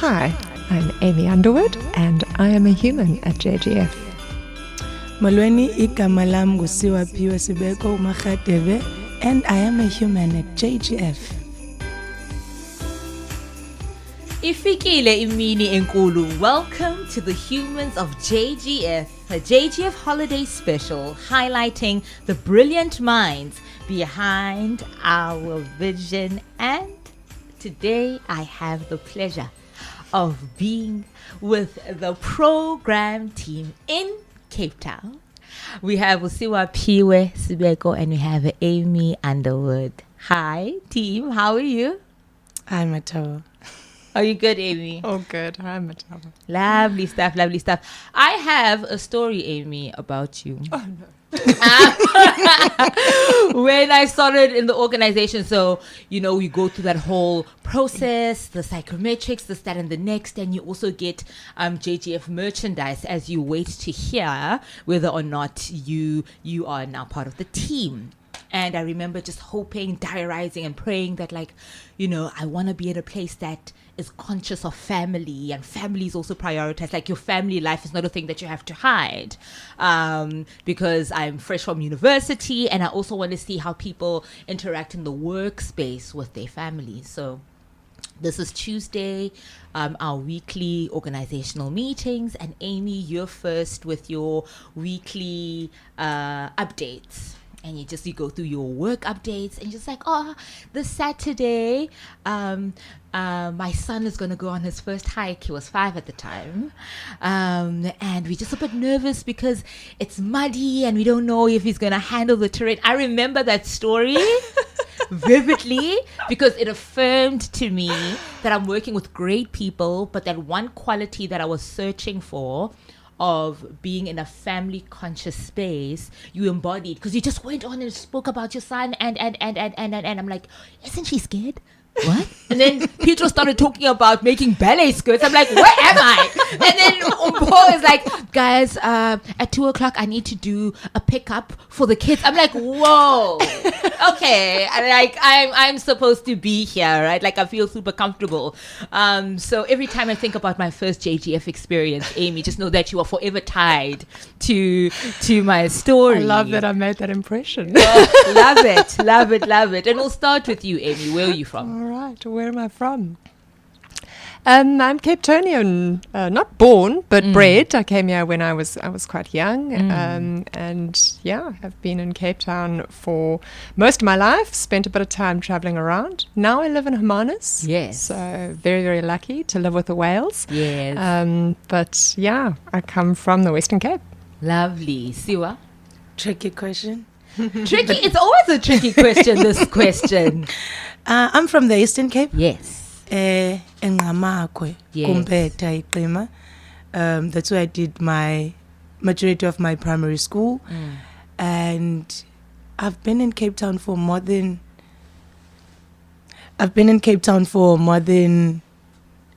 Hi, I'm Amy Underwood and I am a human at JGF. Molweni igama lam nguSiwaphiwe Sibeko uMakgadebe and I am a human at JGF. Ifikile imini enkulu. Welcome to the Humans of JGF, a JGF holiday special highlighting the brilliant minds behind our vision. And today I have the pleasure of being with the program team in Cape Town. We have Siwaphiwe Sibeko and we have Amy Underwood. Hi team, how are you? I'm a tower. Are you good, Amy? Oh, good. I'm a tower. Lovely stuff, lovely stuff. I have a story, Amy, about you. Oh, no. When I started in the organization, so, you know, we go through that whole process, the psychometrics, this, that, and the next, and you also get JGF merchandise as you wait to hear whether or not you are now part of the team. And I remember just hoping, diarizing, and praying that, like, you know, I want to be at a place that is conscious of family, and family is also prioritized. Like, your family life is not a thing that you have to hide. Because I'm fresh from university, and I also want to see how people interact in the workspace with their families. So this is Tuesday, our weekly organizational meetings, and Amy, you're first with your weekly updates. And you go through your work updates and just like, oh, this Saturday, my son is going to go on his first hike. He was 5 at the time. And we're just a bit nervous because it's muddy and we don't know if he's going to handle the terrain. I remember that story vividly because it affirmed to me that I'm working with great people, but that one quality that I was searching for of being in a family conscious space, you embodied, because you just went on and spoke about your son and I'm like, isn't she scared? What? And then Pedro started talking about making ballet skirts. I'm like, where am I? And then Umpo is like, guys, at 2:00 I need to do a pickup for the kids. I'm like, whoa, okay. And like, I'm supposed to be here, right? Like, I feel super comfortable. So every time I think about my first JGF experience, Amy, just know that you are forever tied to my story. I love that I made that impression. Love it. And we'll start with you, Amy. Where are you from? All right, where am I from? I'm Cape Townian, not born, but bred. I came here when I was quite young, and yeah, I've been in Cape Town for most of my life. Spent a bit of time traveling around. Now I live in Hermanus. Yes. So very, very lucky to live with the whales. Yes. But yeah, I come from the Western Cape. Lovely. Siwa? Tricky question. Tricky? It's always a tricky question, this question. I'm from the Eastern Cape. Yes. Enqamakwe, Kumpeta Iqima. That's where I did my majority of my primary school. And I've been in Cape Town for more than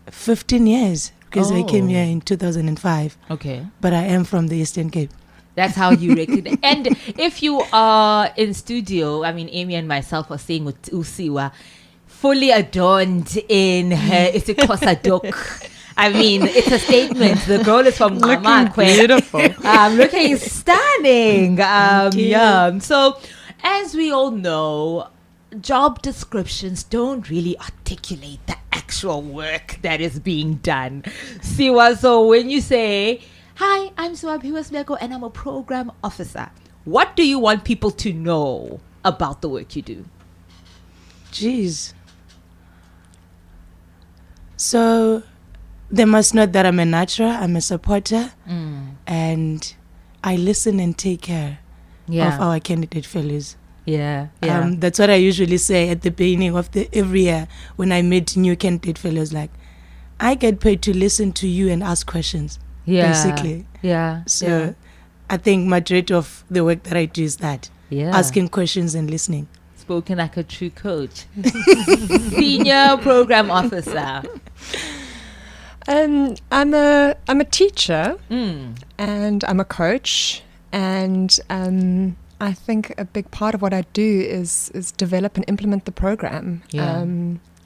15 years because I came here in 2005. Okay. But I am from the Eastern Cape. That's how you recognize. And if you are in studio, I mean, Amy and myself are staying with Usiwa, fully adorned in her isiXhosa duk. I mean, it's a statement. The girl is from Ngamakwe. Beautiful. Looking stunning. Yeah. So, as we all know, job descriptions don't really articulate the actual work that is being done. Siwa, so when you say, hi, I'm Siwaphiwe Sibeko and I'm a program officer, what do you want people to know about the work you do? Jeez. So they must know that I'm a nurturer, I'm a supporter, and I listen and take care of our candidate fellows. Yeah. That's what I usually say at the beginning of every year when I meet new candidate fellows. Like, I get paid to listen to you and ask questions. Basically. Yeah. So I think majority of the work that I do is that. Yeah. Asking questions and listening. Spoken like a true coach. Senior program officer. I'm a teacher and I'm a coach, and I think a big part of what I do is develop and implement the program.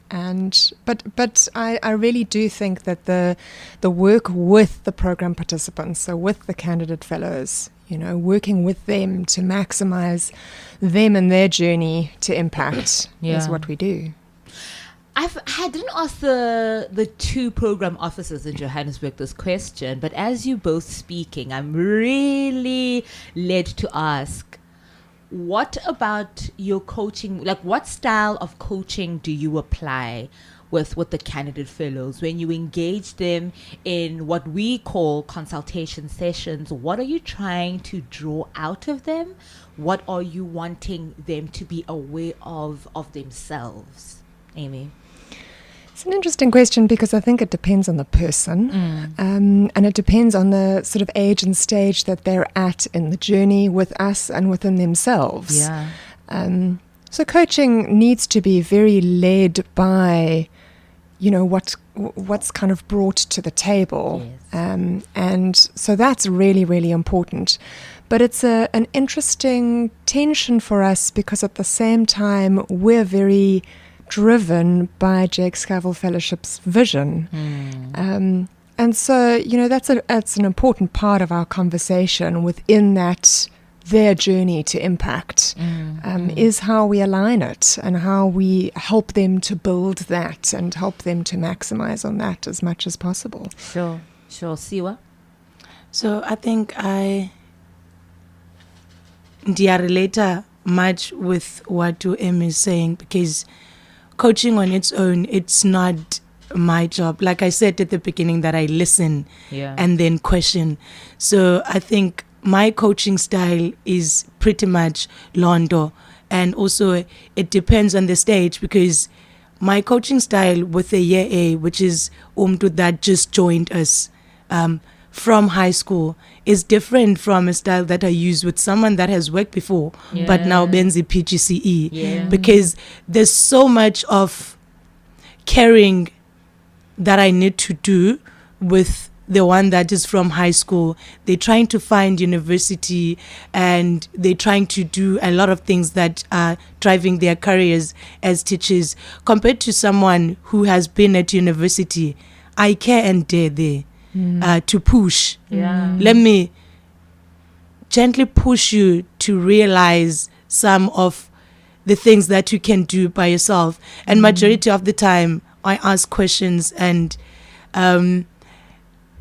But I really do think that the work with the program participants, so with the candidate fellows, working with them to maximize them and their journey to impact is what we do. I didn't ask the two program officers in Johannesburg this question, but as you both speaking, I'm really led to ask, what about your coaching, like what style of coaching do you apply with the candidate fellows when you engage them in what we call consultation sessions? What are you trying to draw out of them? What are you wanting them to be aware of themselves? Amy? It's an interesting question because I think it depends on the person, and it depends on the sort of age and stage that they're at in the journey with us and within themselves. Yeah. So coaching needs to be very led by, what's kind of brought to the table, Yes. and so that's really, really important. But it's an interesting tension for us because at the same time we're very driven by Jake Scavell Fellowship's vision. And so, that's an important part of our conversation within that, their journey to impact, is how we align it and how we help them to build that and help them to maximize on that as much as possible. Sure. Siwa? So I think I relate much with what Em is saying, because coaching on its own, it's not my job. Like I said at the beginning, that I listen and then question. So I think my coaching style is pretty much Londo, and also it depends on the stage, because my coaching style with the year A, which is Umtu that just joined us from high school, is different from a style that I use with someone that has worked before, but now Benzi PGCE, because there's so much of caring that I need to do with the one that is from high school. They're trying to find university and they're trying to do a lot of things that are driving their careers as teachers, compared to someone who has been at university. I care and dare there to push. Let me gently push you to realize some of the things that you can do by yourself. And majority of the time I ask questions, and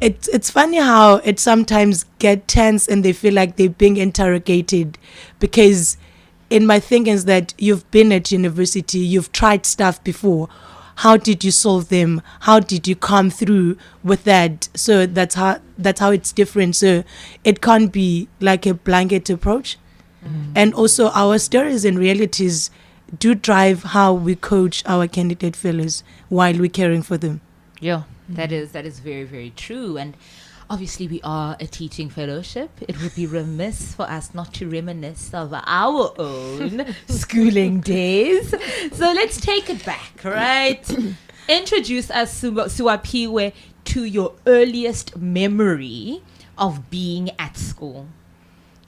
it's funny how it sometimes get tense and they feel like they're being interrogated, because in my thinking is that you've been at university, you've tried stuff before. How did you solve them? How did you come through with that? So that's how it's different. So it can't be like a blanket approach. And also our stories and realities do drive how we coach our candidate fellows while we're caring for them. Yeah, that is very, very true. And obviously we are a teaching fellowship. It would be remiss for us not to reminisce of our own schooling days. So let's take it back, right? Introduce us, Siwaphiwe, to your earliest memory of being at school.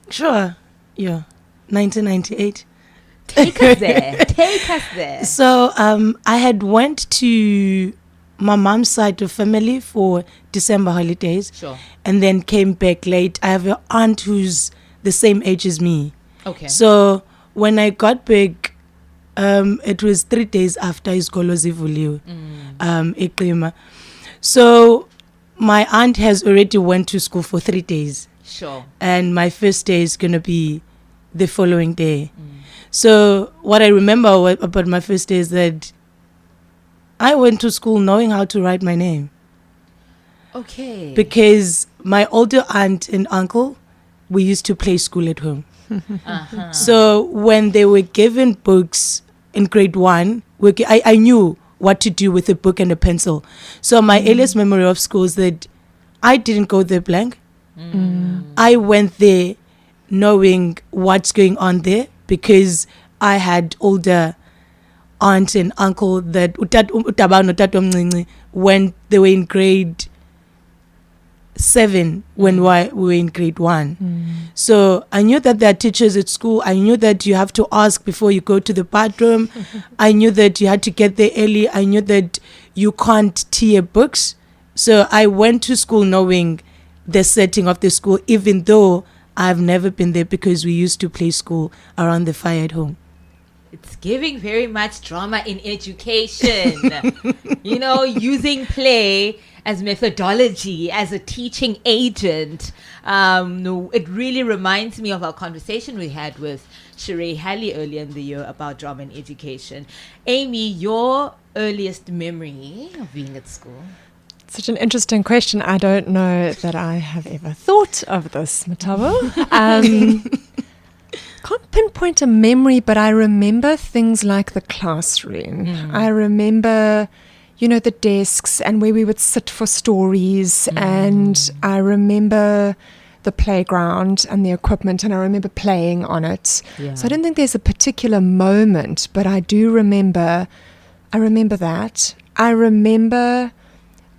Sure. Yeah. 1998. Take us there. So I had went to my mom's side of family for December holidays. Sure. And then came back late. I have an aunt who's the same age as me. Okay. So when I got back, it was 3 days after isikolo zivuliwe, eQima. So my aunt has already went to school for 3 days. Sure. And my first day is going to be the following day. So what I remember about my first day is that I went to school knowing how to write my name. Okay. Because my older aunt and uncle, we used to play school at home. So when they were given books in grade 1, I knew what to do with a book and a pencil. So my earliest memory of school is that I didn't go there blank. I went there knowing what's going on there, because I had older aunt and uncle that when they were in grade 7 when we were in grade 1. So I knew that there are teachers at school. I knew that you have to ask before you go to the bathroom. I knew that you had to get there early. I knew that you can't tear books. So I went to school knowing the setting of the school, even though I've never been there because we used to play school around the fire at home. It's giving very much drama in education. Using play as methodology, as a teaching agent. It really reminds me of our conversation we had with Sheree Halley earlier in the year about drama in education. Amy, your earliest memory of being at school? Such an interesting question. I don't know that I have ever thought of this, Matabo. Can't pinpoint a memory, but I remember things like the classroom. I remember, the desks and where we would sit for stories. And I remember the playground and the equipment, and I remember playing on it. Yeah. So I don't think there's a particular moment, but I do remember, that. I remember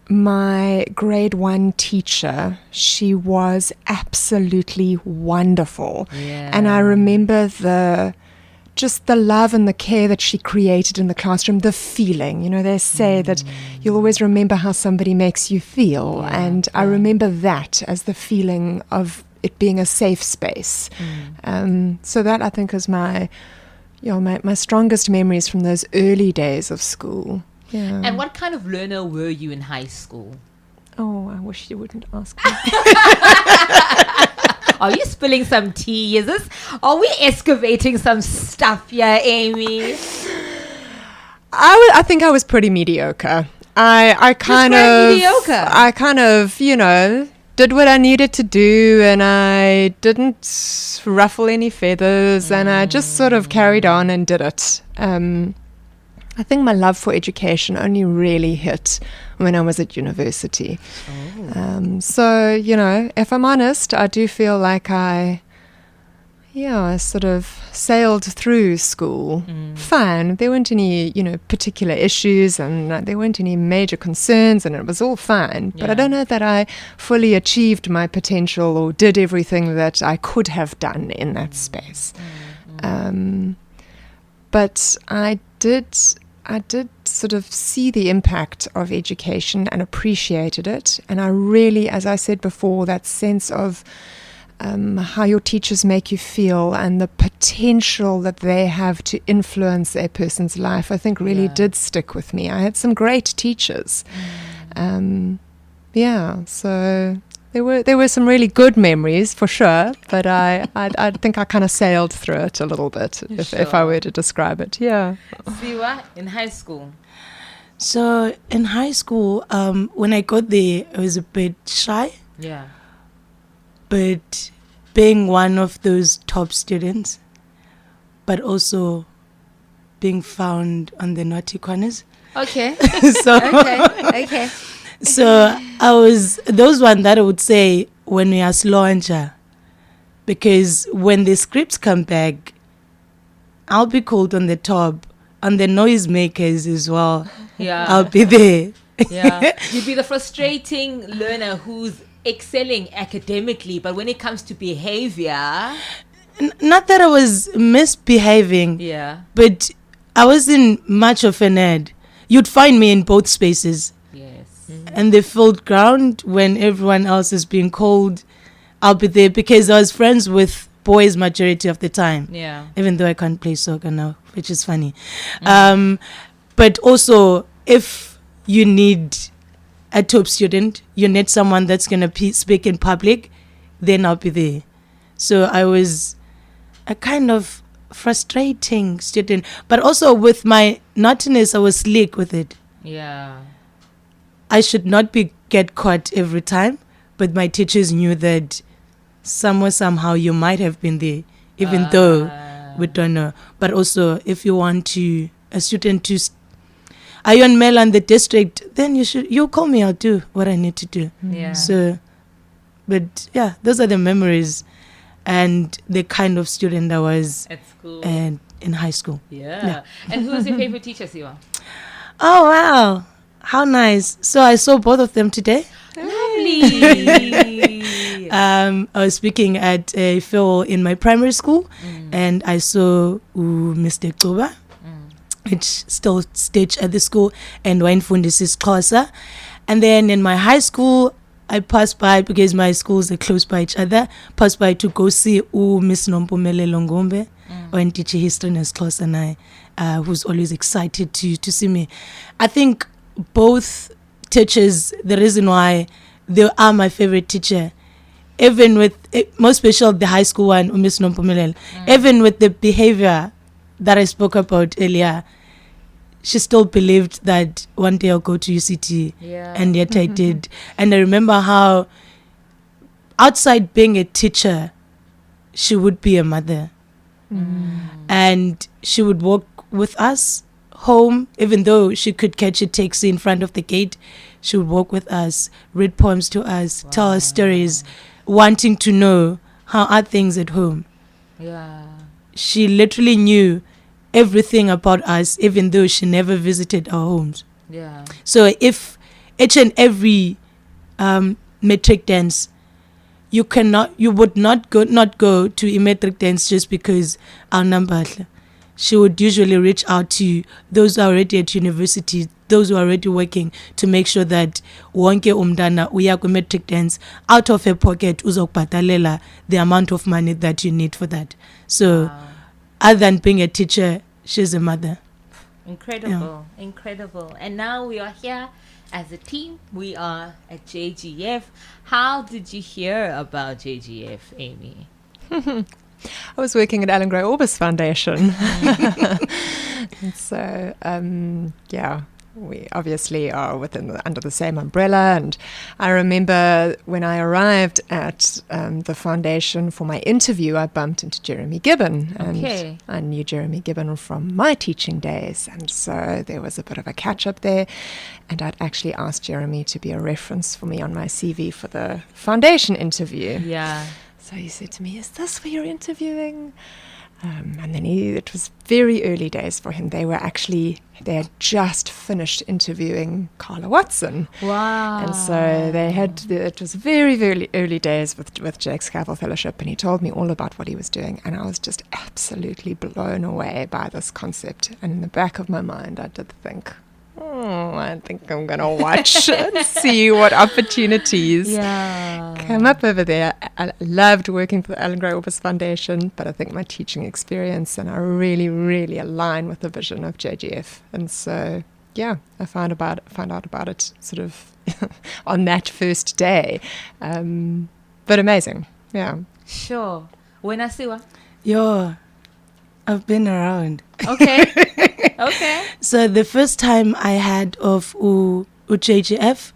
my grade 1 teacher. She was absolutely wonderful. Yeah. And I remember the love and the care that she created in the classroom, the feeling. They say that you'll always remember how somebody makes you feel. Yeah. And I remember that as the feeling of it being a safe space. So that, I think, is my strongest memories from those early days of school. Yeah. And what kind of learner were you in high school? Oh, I wish you wouldn't ask me. Are you spilling some tea? Are we excavating some stuff here, Amy? I think I was pretty mediocre. I kind of did what I needed to do, and I didn't ruffle any feathers, and I just sort of carried on and did it. I think my love for education only really hit when I was at university. So, if I'm honest, I do feel like I sort of sailed through school fine. There weren't any, particular issues, and there weren't any major concerns, and it was all fine. Yeah. But I don't know that I fully achieved my potential or did everything that I could have done in that space. But I did sort of see the impact of education and appreciated it. And I really, as I said before, that sense of how your teachers make you feel and the potential that they have to influence a person's life, I think really did stick with me. I had some great teachers. So there were some really good memories for sure, but I think I kind of sailed through it a little bit, if I were to describe it. Yeah. Siwa, in high school? So in high school, when I got there, I was a bit shy. Yeah. But being one of those top students, but also being found on the naughty corners. Okay. Okay. So I was those one that I would say when we are slower, because when the scripts come back, I'll be called on the top, on the noisemakers as well. Yeah, I'll be there. Yeah, you'd be the frustrating learner who's excelling academically, but when it comes to behavior, not that I was misbehaving. Yeah, but I wasn't much of a nerd. You'd find me in both spaces. And the field ground, when everyone else is being called, I'll be there because I was friends with boys majority of the time. Yeah. Even though I can't play soccer now, which is funny. But also, if you need a top student, you need someone that's going to speak in public, then I'll be there. So I was a kind of frustrating student. But also with my naughtiness, I was slick with it. Yeah. I should not get caught every time, but my teachers knew that somehow you might have been there, even though we don't know. But also, if you want a student to iron mail on the district, then you'll call me. I'll do what I need to do. Yeah. So, but yeah, those are the memories and the kind of student I was at school and in high school. Yeah. And who was your favorite teacher, Siwa? Oh wow. How nice. So I saw both of them today. Lovely. I was speaking at a Phil in my primary school, and I saw Mr. Kuba, which still stitch at the school, and Wainfundis Xhosa. And then in my high school, I passed by, because my schools are close by each other, passed by to go see Miss Nompumele Longombe, when teaching history in Xhosa, and who's always excited to see me. I think both teachers, the reason why they are my favorite teacher, even with, most special the high school one, Miss Nompumele, even with the behavior that I spoke about earlier, she still believed that one day I'll go to UCT, and yet I did. And I remember how, outside being a teacher, she would be a mother. And she would walk with us home, even though she could catch a taxi in front of the gate. She would walk with us, read poems to us, tell us stories, wanting to know how are things at home. She literally knew everything about us, even though she never visited our homes. So if each and every metric dance, you would not go to a metric dance just because our number. She would usually reach out to those who are already at university, those who are already working, to make sure that wonke umdana uya ku metric dance, out of her pocket uzokubhatalela the amount of money that you need for that. So other than being a teacher, she's a mother. Incredible. And now we are here as a team. We are at JGF. How did you hear about JGF, Amy? I was working at Allan Gray Orbis Foundation. And so, we obviously are under the same umbrella. And I remember when I arrived at the foundation for my interview, I bumped into Jeremy Gibbon. And I knew Jeremy Gibbon from my teaching days. And so there was a bit of a catch-up there. And I'd actually asked Jeremy to be a reference for me on my CV for the foundation interview. So he said to me, "Is this where you're interviewing?" And then it was very early days for him. They had just finished interviewing Carla Watson. Wow. And so it was very, very early days with Jake's Scaffold Fellowship, and he told me all about what he was doing, and I was just absolutely blown away by this concept. And in the back of my mind, I did think, I think I'm going to watch and see what opportunities come up over there. I loved working for the Allan Gray Orbis Foundation, but I think my teaching experience and I really, really align with the vision of JGF. And so, I found out about it sort of on that first day. But amazing, Sure. Wena Siwa? I've been around. Okay. So the first time I had of JGF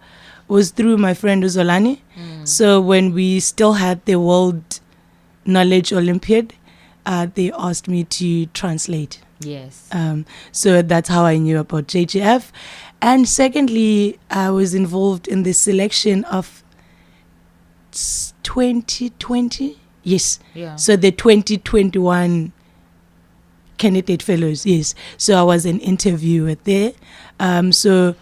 was through my friend Uzolani. So when we still had the World Knowledge Olympiad, they asked me to translate. Yes. So that's how I knew about JGF. And secondly, I was involved in the selection of 2020. Yes. So the 2021 candidate fellows, yes. So I was an interviewer there. So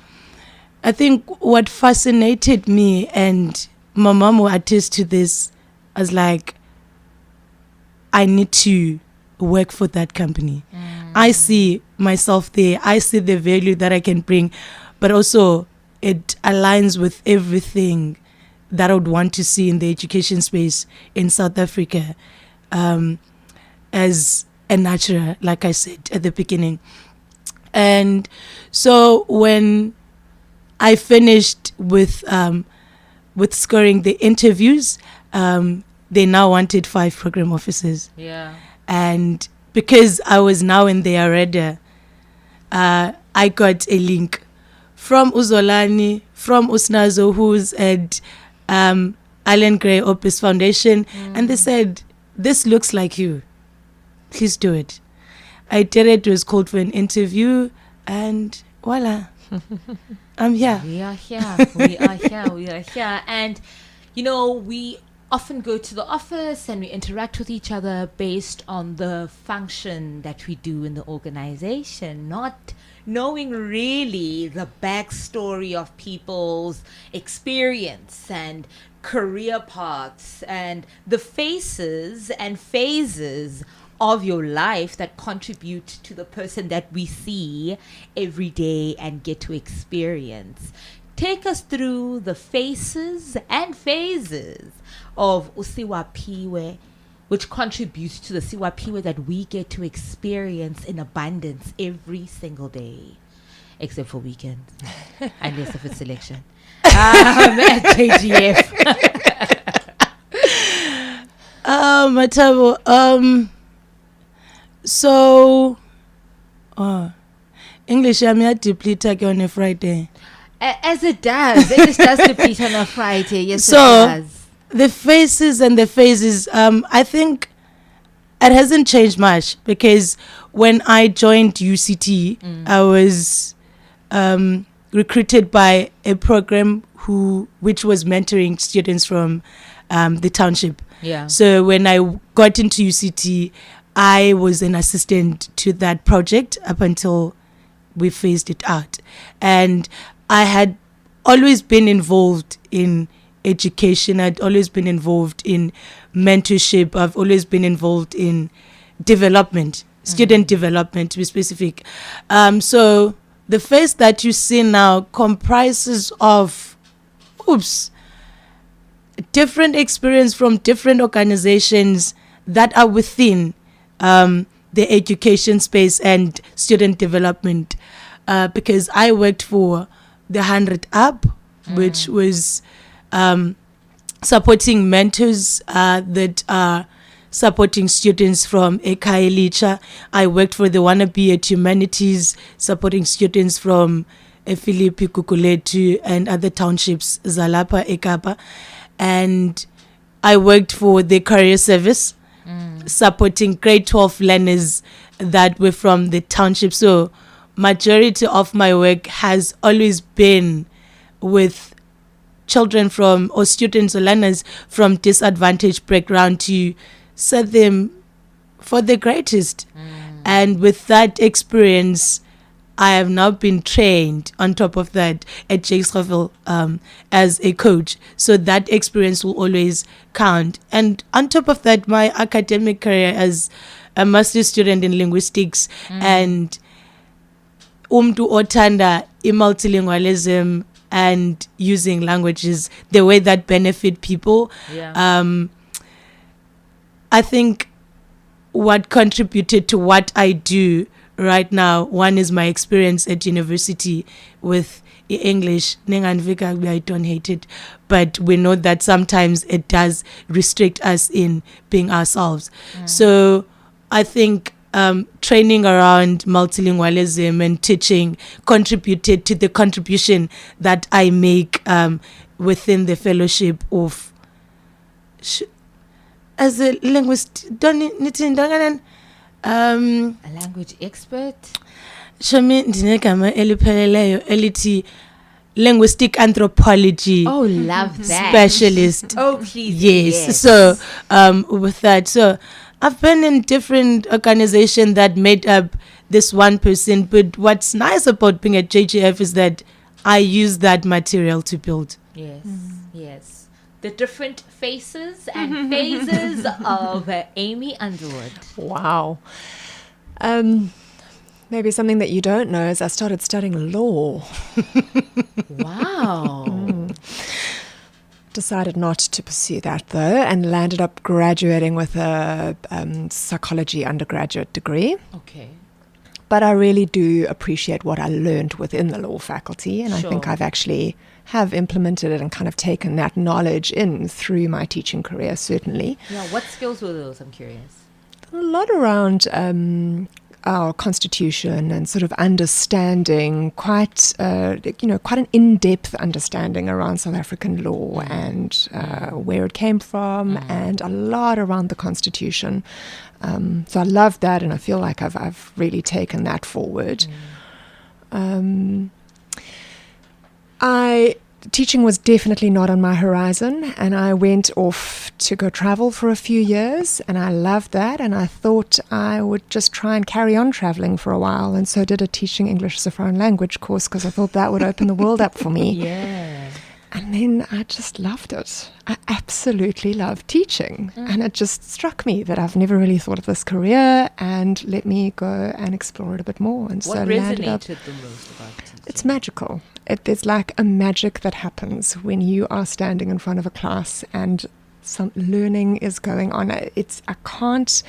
I think what fascinated me, and my mom will attest to this, was like, I need to work for that company. I see myself there. I see the value that I can bring, but also it aligns with everything that I would want to see in the education space in South Africa, as a natural, like I said at the beginning. And so when I finished with scoring the interviews, they now wanted 5 program officers. And because I was now in their radar, I got a link from Uzolani, from Usnazo, who's at Allan Gray Orbis Foundation, and they said, "This looks like you. Please do it." I did it. It was called for an interview, and voila, I'm here. We are here. And, we often go to the office and we interact with each other based on the function that we do in the organization, not knowing really the backstory of people's experience and career paths and the faces and phases of your life that contribute to the person that we see every day and get to experience. Take us through the faces and phases of Siwaphiwe, which contributes to the Siwaphiwe that we get to experience in abundance every single day, except for weekends, unless if it's selection. At JGF. Matabo, so English I deeply take on a Friday. As it does. It just does deplete on a Friday. Yes, so it does. The faces and the phases, I think it hasn't changed much, because when I joined UCT, I was recruited by a program which was mentoring students from the township. Yeah. So when I got into UCT, I was an assistant to that project up until we phased it out. And I had always been involved in education. I'd always been involved in mentorship. I've always been involved in development, student development to be specific. So the phase that you see now comprises of different experience from different organizations that are within the education space and student development. Because I worked for the 100 Up, which was supporting mentors that are supporting students from Ekailicha. I worked for the Wannabe at Humanities, supporting students from Philippi, Kukuletu, and other townships, Zalapa, Ekapa. And I worked for the Career Service, supporting grade 12 learners that were from the township. So majority of my work has always been with children from, or students or learners from disadvantaged background, to set them for the greatest. And with that experience, I have now been trained on top of that at Geographical as a coach. So that experience will always count. And on top of that, my academic career as a master's student in linguistics and otanda multilingualism and using languages the way that benefit people. I think what contributed to what I do right now, one is my experience at university with English. I don't hate it, but we know that sometimes it does restrict us in being ourselves. So I think training around multilingualism and teaching contributed to the contribution that I make within the fellowship of as a linguist. A language expert. Linguistic Anthropology. Oh, love that. Specialist. Oh, please. Yes. So with that, so I've been in different organizations that made up this 1%, but what's nice about being at JGF is that I use that material to build. Yes, yes. The different faces and phases of Amy Underwood. Wow. Maybe something that you don't know is I started studying law. Wow. Decided not to pursue that though, and landed up graduating with a psychology undergraduate degree. Okay. But I really do appreciate what I learned within the law faculty, and I think I've actually have implemented it and kind of taken that knowledge in through my teaching career, certainly. Yeah, what skills were those? I'm curious. A lot around our constitution and sort of understanding quite an in-depth understanding around South African law and where it came from, and a lot around the constitution. So I love that, and I feel like I've really taken that forward. Teaching was definitely not on my horizon, and I went off to go travel for a few years, and I loved that, and I thought I would just try and carry on traveling for a while, and so did a teaching English as a foreign language course because I thought that would open the world up for me. Yeah. And then I just loved it. I absolutely loved teaching. And it just struck me that I've never really thought of this career, and let me go and explore it a bit more. And what so resonated the most about teaching? it's magical. There's like a magic that happens when you are standing in front of a class and some learning is going on. I can't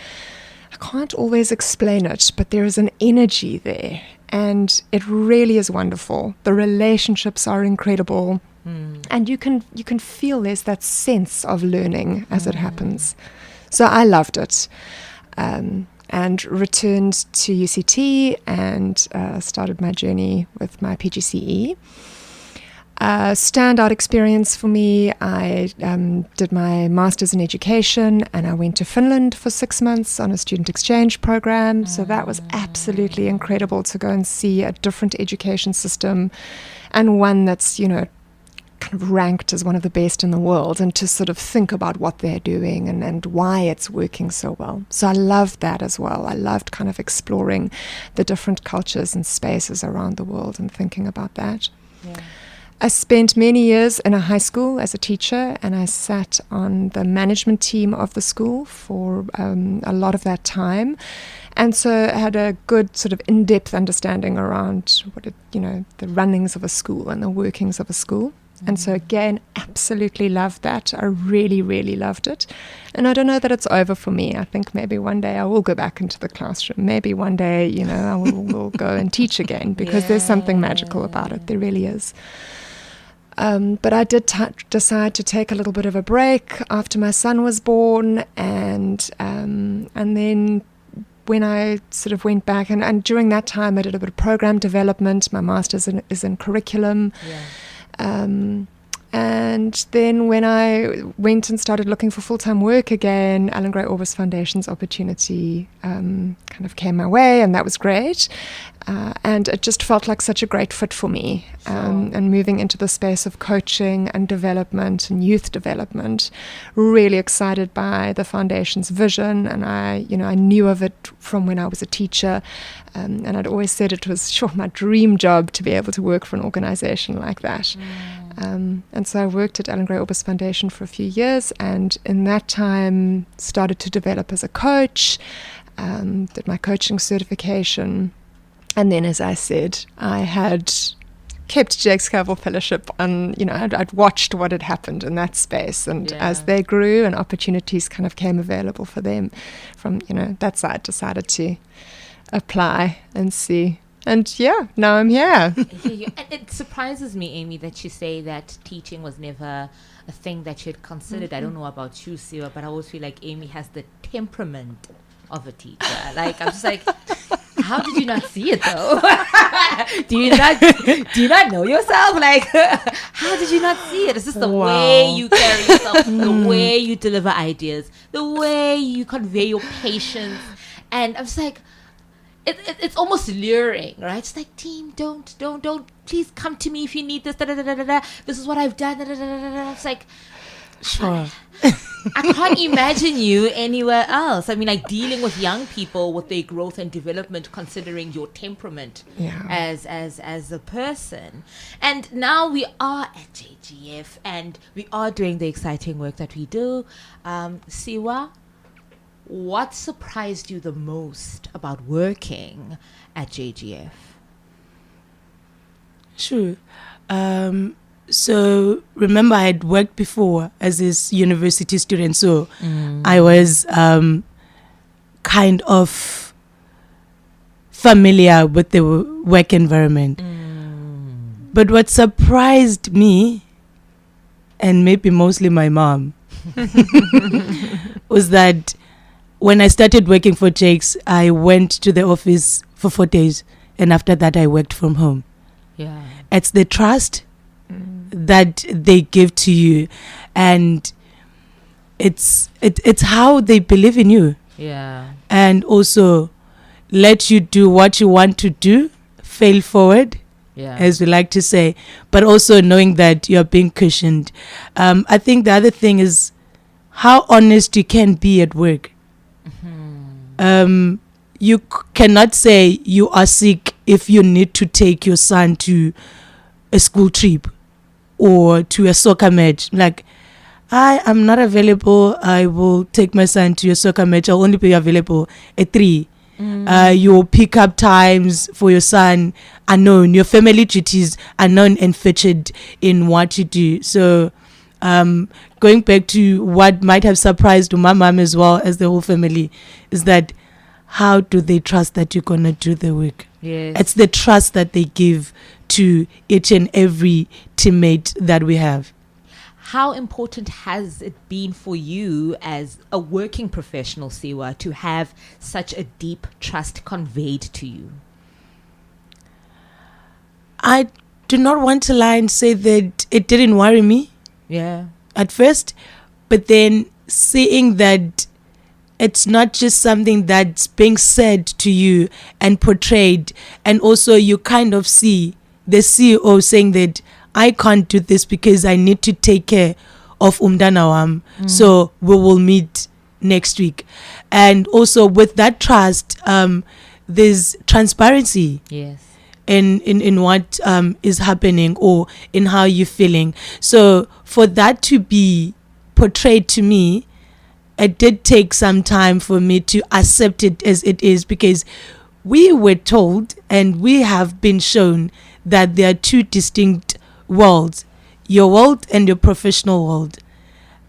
always explain it, but there is an energy there, and it really is wonderful. The relationships are incredible. And you can feel there's that sense of learning as it happens. So I loved it, and returned to UCT and started my journey with my PGCE. Standout experience for me, I did my master's in education, and I went to Finland for 6 months on a student exchange program. So that was absolutely incredible to go and see a different education system, and one that's, kind of ranked as one of the best in the world, and to sort of think about what they're doing and why it's working so well. So I loved that as well. I loved kind of exploring the different cultures and spaces around the world and thinking about that. Yeah. I spent many years in a high school as a teacher, and I sat on the management team of the school for a lot of that time. And so I had a good sort of in-depth understanding around the runnings of a school and the workings of a school. And so again, absolutely loved that. I really, really loved it. And I don't know that it's over for me. I think maybe one day I will go back into the classroom. Maybe one day, I will go and teach again, because there's something magical about it. There really is. But I did decide to take a little bit of a break after my son was born. And then when I sort of went back, and during that time I did a bit of program development. My master's is in curriculum. Yeah. And then when I went and started looking for full-time work again, Allan Gray Orbis Foundation's opportunity kind of came my way, and that was great. And it just felt like such a great fit for me. Sure. And moving into the space of coaching and development and youth development, really excited by the foundation's vision. And I knew of it from when I was a teacher. And I'd always said it was my dream job to be able to work for an organization like that. And so I worked at Allan Gray Orbis Foundation for a few years, and in that time started to develop as a coach, did my coaching certification. And then, as I said, I had kept Jake's Cavill Fellowship on, I'd watched what had happened in that space. And as they grew and opportunities kind of came available for them from, that side, decided to apply and see. And now I'm here. And it surprises me, Amy, that you say that teaching was never a thing that you had considered. I don't know about you, Siwa, but I always feel like Amy has the temperament of a teacher. Like, I'm just like, how did you not see it though? do you not know yourself? Like, how did you not see it? It's just the way you carry yourself, the way you deliver ideas, the way you convey your patience. And I'm just like, it's almost luring, right? It's like, team, don't, please come to me if you need this, this is what I've done, It's like, sure. I can't imagine you anywhere else. I mean, like, dealing with young people with their growth and development, considering your temperament as a person. And now we are at JGF, and we are doing the exciting work that we do. Siwa, what surprised you the most about working at JGF? Sure. So remember, I had worked before as a university student, so I was kind of familiar with the work environment. But what surprised me, and maybe mostly my mom, was that when I started working for Jake's, I went to the office for 4 days, and after that I worked from home. Yeah, it's the trust that they give to you, and it's how they believe in you. Yeah, and also let you do what you want to do, fail forward. Yeah, as we like to say, but also knowing that you're being cushioned. I think the other thing is how honest you can be at work. You cannot say you are sick if you need to take your son to a school trip, or to a soccer match. Like, I am not available. I will take my son to your soccer match. I'll only be available at 3. Your pick-up times for your son are known. Your family duties are known and featured in what you do. So, going back to what might have surprised my mom as well as the whole family is that how do they trust that you're going to do the work? Yes. It's the trust that they give to each and every teammate that we have. How important has it been for you as a working professional, Siwa, to have such a deep trust conveyed to you? I do not want to lie and say that it didn't worry me. Yeah. At first, but then seeing that it's not just something that's being said to you and portrayed, and also you kind of see the CEO saying that I can't do this because I need to take care of Umdanawam. So we will meet next week. And also with that trust, there's transparency. Yes. In what is happening or in how you're feeling. So for that to be portrayed to me, it did take some time for me to accept it as it is, because we were told and we have been shown that there are two distinct worlds, your world and your professional world.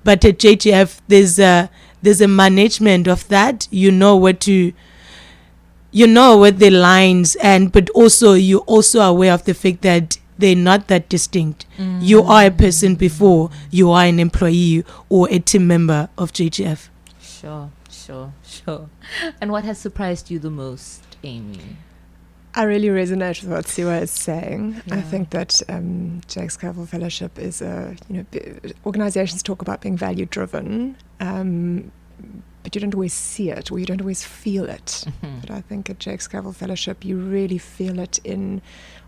But at JGF, there's a management of that. You know what the lines, and but also you're also aware of the fact that they're not that distinct. You are a person before you are an employee or a team member of JGF. Sure. And what has surprised you the most, Amy? I really resonate with what Siwa is saying. Yeah. I think that Geographical Fellowship is organizations talk about being value driven, but you don't always see it or you don't always feel it. But I think at Geographical Fellowship you really feel it in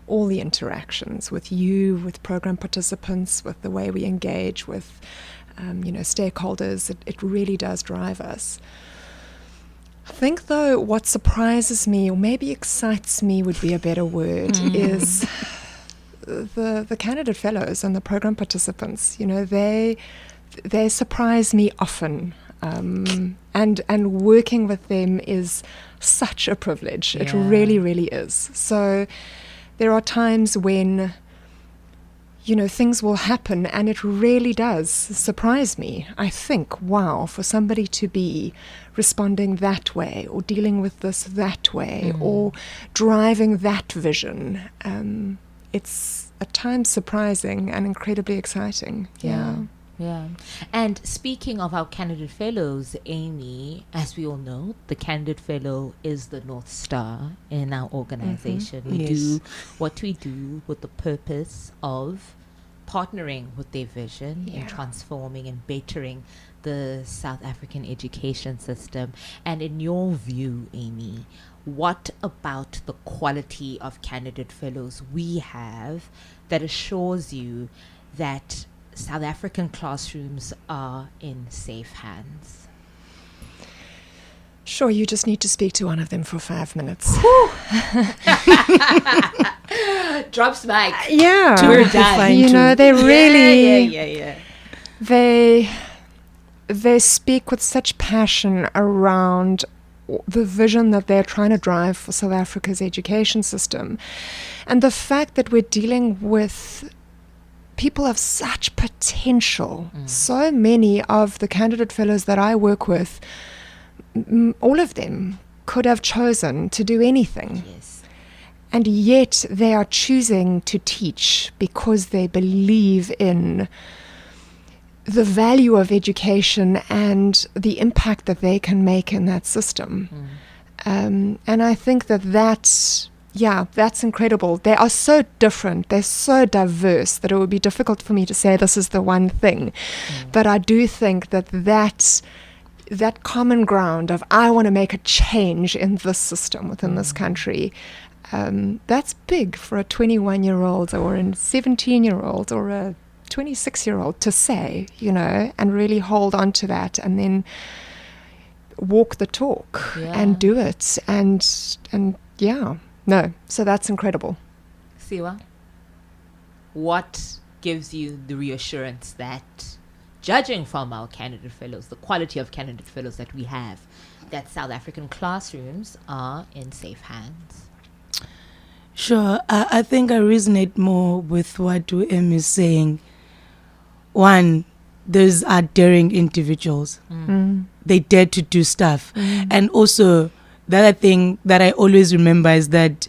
all the interactions with you, with program participants, with the way we engage with stakeholders. It really does drive us. I think, though, what surprises me, or maybe excites me would be a better word, is the candidate fellows and the program participants. They surprise me often, and working with them is such a privilege. Yeah. It really, really is. So there are times when things will happen and it really does surprise me. I think, wow, for somebody to be responding that way or dealing with this that way or driving that vision, it's at times surprising and incredibly exciting. Yeah. And speaking of our candidate fellows, Amy, as we all know, the candidate fellow is the North Star in our organization. We do what we do with the purpose of partnering with their vision in transforming and bettering the South African education system. And in your view, Amy, what about the quality of candidate fellows we have that assures you that South African classrooms are in safe hands? Sure, you just need to speak to one of them for 5 minutes. Drops mic. Yeah. We're done. They really... Yeah. They speak with such passion around the vision that they're trying to drive for South Africa's education system. And the fact that we're dealing with people of such potential. So many of the candidate fellows that I work with, all of them could have chosen to do anything. Yes. And yet they are choosing to teach because they believe in the value of education and the impact that they can make in that system. And I think that's incredible. They are so different, they're so diverse that it would be difficult for me to say this is the one thing. But I do think that common ground of I want to make a change in this system within this country, that's big for a 21-year-old or a 17-year-old or a 26-year-old to say, and really hold on to that and then walk the talk and do it. So that's incredible. Siwa, what gives you the reassurance that, judging from our candidate fellows, the quality of candidate fellows that we have, that South African classrooms are in safe hands? Sure. I think I resonate more with what UM is saying. One, those are daring individuals. They dare to do stuff. And also, the other thing that I always remember is that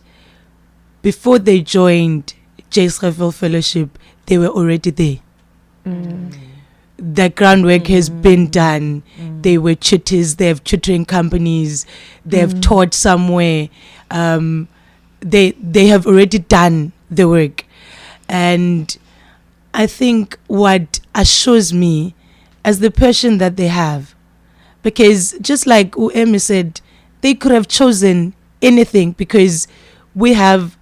before they joined Geographical Fellowship, they were already there. The groundwork has been done. They were tutors, they have tutoring companies, they have taught somewhere. They have already done the work. And I think what assures me as the passion that they have, because just like Uemi said, they could have chosen anything, because we have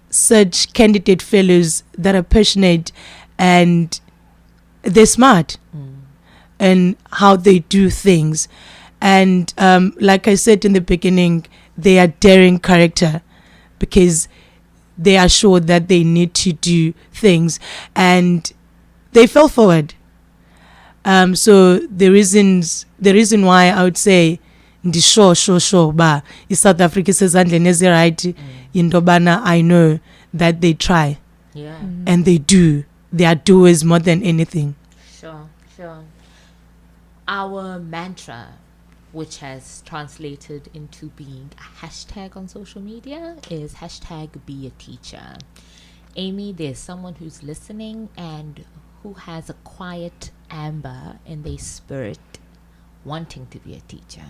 such candidate fellows that are passionate and they're smart in how they do things. And like I said in the beginning, they are daring character, because they are sure that they need to do things, and they fell forward. So the reason why I would say sure ba South Africa says right in Dobana, I know that they try. And they do. They are doers more than anything. Sure. Our mantra, which has translated into being a hashtag on social media, is #BeATeacher. Amy, there's someone who's listening and who has a quiet amber in their spirit wanting to be a teacher.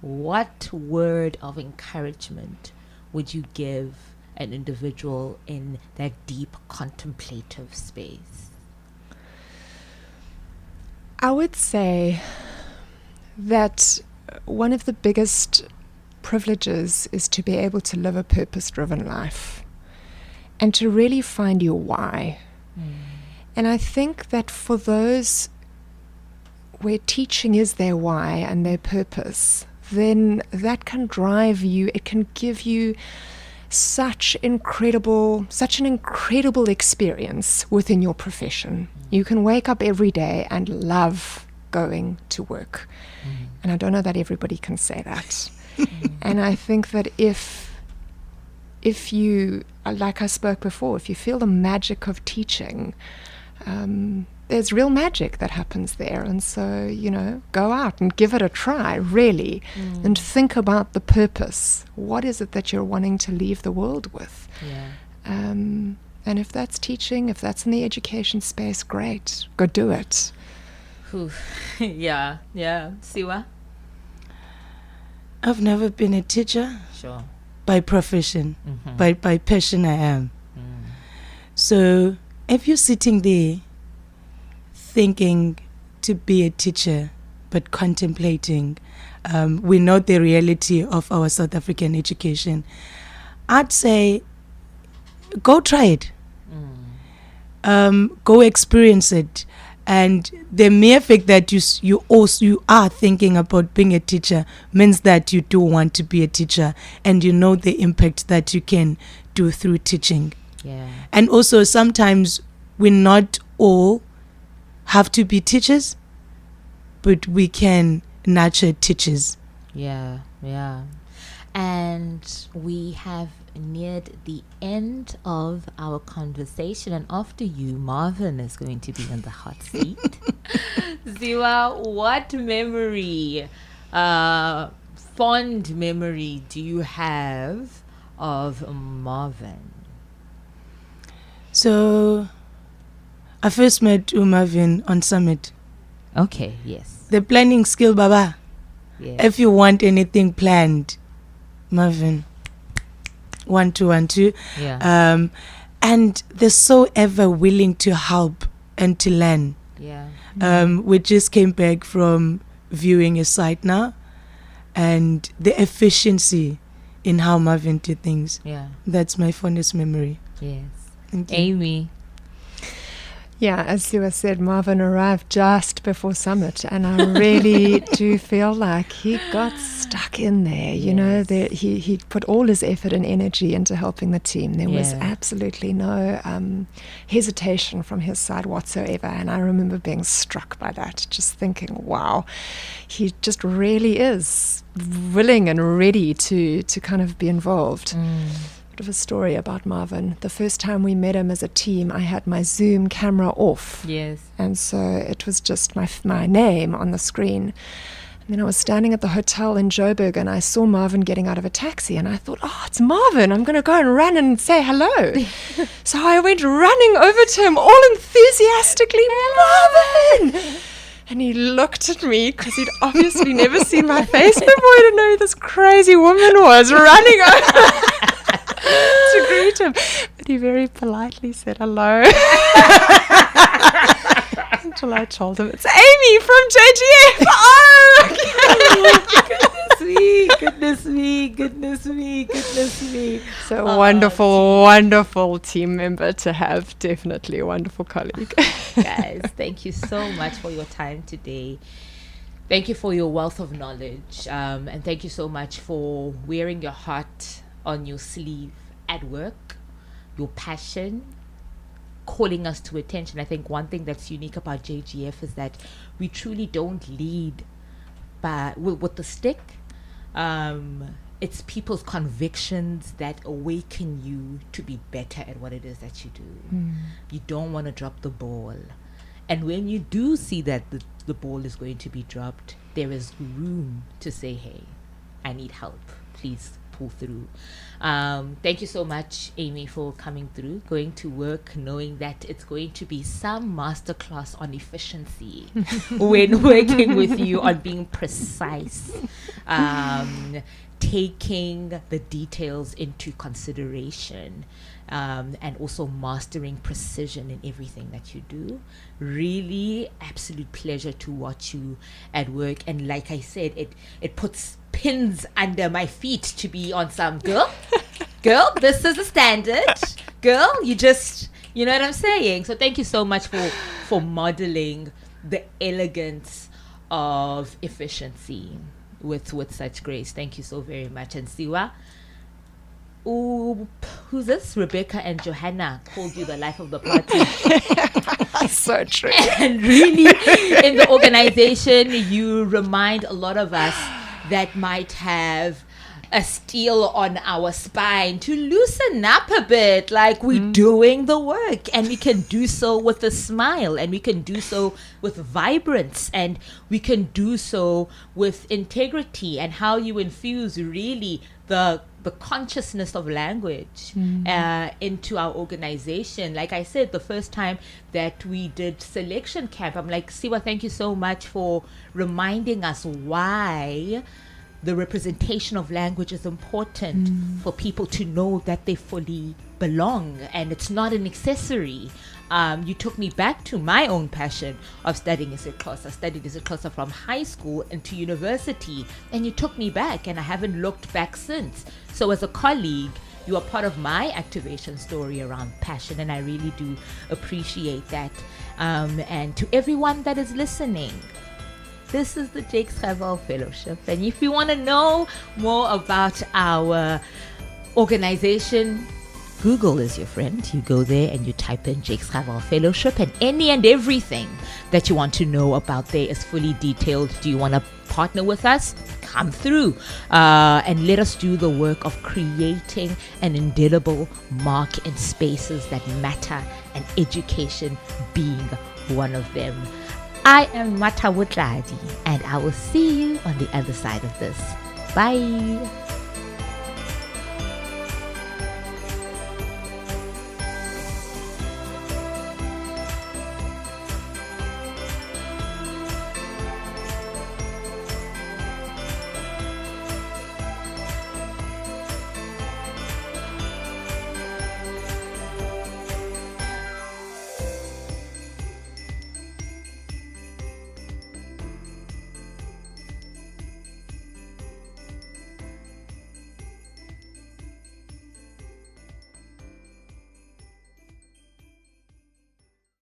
What word of encouragement would you give an individual in that deep contemplative space? I would say that one of the biggest privileges is to be able to live a purpose-driven life and to really find your why. And I think that for those where teaching is their why and their purpose, then that can drive you, it can give you such an incredible experience within your profession. You can wake up every day and love going to work. And I don't know that everybody can say that. And I think that if you, like I spoke before, if you feel the magic of teaching, there's real magic that happens there. And so, go out and give it a try, really, and think about the purpose. What is it that you're wanting to leave the world with? And if that's teaching, if that's in the education space, great, go do it. Yeah. Siwa? I've never been a teacher. Sure. By profession, by passion I am. So if you're sitting there thinking to be a teacher but contemplating, we know the reality of our South African education, I'd say go try it. Go experience it. And the mere fact that you are thinking about being a teacher means that you do want to be a teacher, and you know the impact that you can do through teaching. And also sometimes we not all have to be teachers, but we can nurture teachers. And we have neared the end of our conversation, and after you, Marvin is going to be in the hot seat. Siwa, what memory, fond memory do you have of Marvin? So I first met Marvin on Summit. Okay, yes. The planning skill, Baba. If you want anything planned, Marvin, 1 2 1 2. And they're so ever willing to help and to learn. We just came back from viewing a site now, and the efficiency in how Marvin did things. That's my fondest memory. Amy. Yeah, as Siwa said, Marvin arrived just before Summit, and I really do feel like he got stuck in there. You know, he put all his effort and energy into helping the team. There was absolutely no hesitation from his side whatsoever, and I remember being struck by that, just thinking, wow, he just really is willing and ready to kind of be involved. Of a story about Marvin. The first time we met him as a team, I had my Zoom camera off. Yes. And so it was just my name on the screen. And then I was standing at the hotel in Joburg and I saw Marvin getting out of a taxi and I thought, oh, it's Marvin. I'm going to go and run and say hello. So I went running over to him all enthusiastically, Marvin! And he looked at me because he'd obviously never seen my face before. He didn't know who this crazy woman was running over to greet him. But he very politely said hello. Until I told him, it's Amy from JGF. Oh, goodness me. So wonderful team member to have. Definitely a wonderful colleague. Guys, thank you so much for your time today. Thank you for your wealth of knowledge. And thank you so much for wearing your heart on your sleeve at work, your passion, calling us to attention. I think one thing that's unique about JGF is that we truly don't lead with the stick. It's people's convictions that awaken you to be better at what it is that you do. You don't want to drop the ball. And when you do see that the ball is going to be dropped, there is room to say, hey, I need help. Please pull through. Thank you so much, Amy, for coming through, going to work knowing that it's going to be some masterclass on efficiency when working with you on being precise, taking the details into consideration, and also mastering precision in everything that you do. Really absolute pleasure to watch you at work. And like I said, it puts pins under my feet to be on some girl, this is the standard. Girl, you know what I'm saying? So thank you so much for modeling the elegance of efficiency with such grace. Thank you so very much. And Siwa, who's this? Rebecca and Johanna called you the life of the party. So true. And really, in the organization, you remind a lot of us that might have a steel on our spine to loosen up a bit, like we're doing the work, and we can do so with a smile, and we can do so with vibrance, and we can do so with integrity, and how you infuse really the consciousness of language into our organization. Like I said, the first time that we did selection camp, I'm like, Siwa, thank you so much for reminding us why the representation of language is important for people to know that they fully belong and it's not an accessory. You took me back to my own passion of studying isiXhosa. I studied isiXhosa from high school into university, and you took me back, and I haven't looked back since. So as a colleague, you are part of my activation story around passion, and I really do appreciate that. And to everyone that is listening, this is the Geographical Fellowship, and if you want to know more about our organization, Google is your friend. You go there and you type in Geographical Fellowship, and any and everything that you want to know about there is fully detailed. Do you want to partner with us? Come through and let us do the work of creating an indelible mark in spaces that matter, and education being one of them. I am Mata Wutladi, and I will see you on the other side of this. Bye.